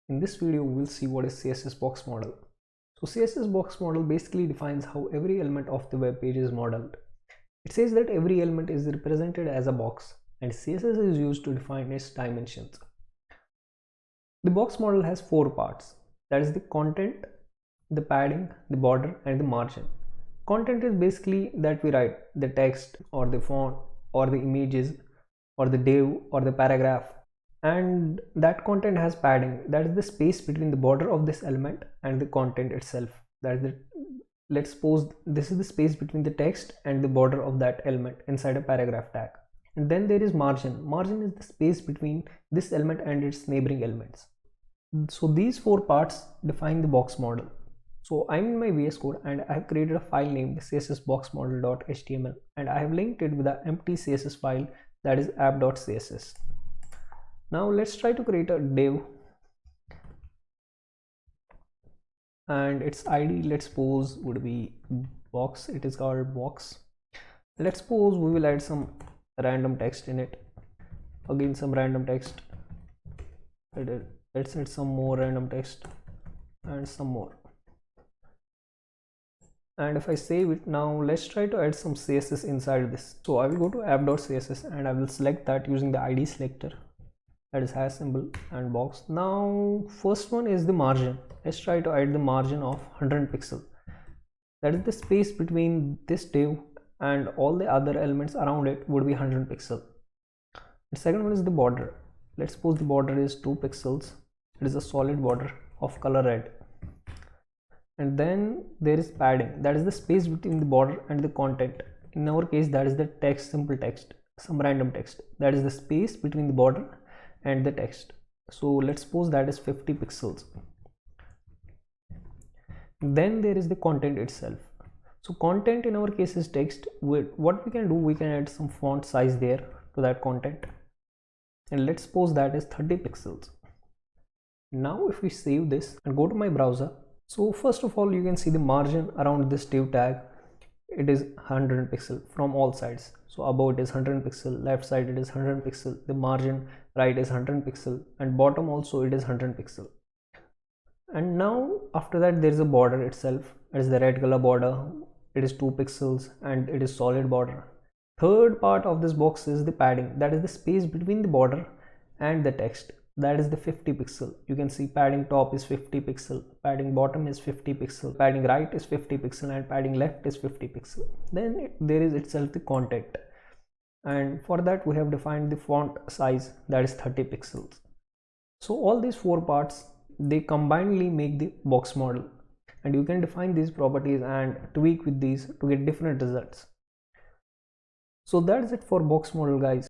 In this video, we'll see what is CSS box model. So CSS box model basically defines how every element of the web page is modeled. It says that every element is represented as a box and CSS is used to define its dimensions. The box model has four parts, that is the content, the padding, the border and the margin. Content is basically that we write the text or the font or the images or the div or the paragraph, and that content has padding, that is the space between the border of this element and the content itself. That is the, let's suppose this is the space between the text and the border of that element inside a paragraph tag. And then there is margin. Margin is the space between this element and its neighboring elements. So these four parts define the box model. So I'm in my VS Code and I have created a file named cssboxmodel.html and I have linked it with an empty CSS file, that is app.css. Now let's try to create a div and its ID, let's suppose, would be box. It is called box. Let's suppose we will add some random text in it. Again, some random text. Let's add some more random text and some more. And if I save it, now let's try to add some CSS inside this. So I will go to app.css and I will select that using the ID selector, that is hash symbol and box. Now first one is the margin. Let's try to add the margin of 100 pixel. That is the space between this div and all the other elements around it would be 100 pixel. The second one is the border. Let's suppose the border is 2 pixels. It is a solid border of color red. And then there is padding, that is the space between the border and the content. In our case, that is the text, simple text, some random text, that is the space between the border and the text. So let's suppose that is 50 pixels. Then there is the content itself. So content in our case is text. What we can do, we can add some font size there to that content, and let's suppose that is 30 pixels. Now if we save this and go to my browser, so first of all you can see the margin around this div tag, it is 100 pixel from all sides. So above it is 100 pixel, left side it is 100 pixel, the margin right is 100 pixel, and bottom also it is 100 pixel. And now after that there is a border itself, it is the red color border, it is 2 pixels and it is solid border. Third part of this box is the padding, that is the space between the border and the text, that is the 50 pixel. You can see padding top is 50 pixel, padding bottom is 50 pixel, padding right is 50 pixel and padding left is 50 pixel. Then there is itself the content, and for that we have defined the font size, that is 30 pixels. So all these four parts, they combinedly make the box model, and you can define these properties and tweak with these to get different results. So that's it for box model, guys.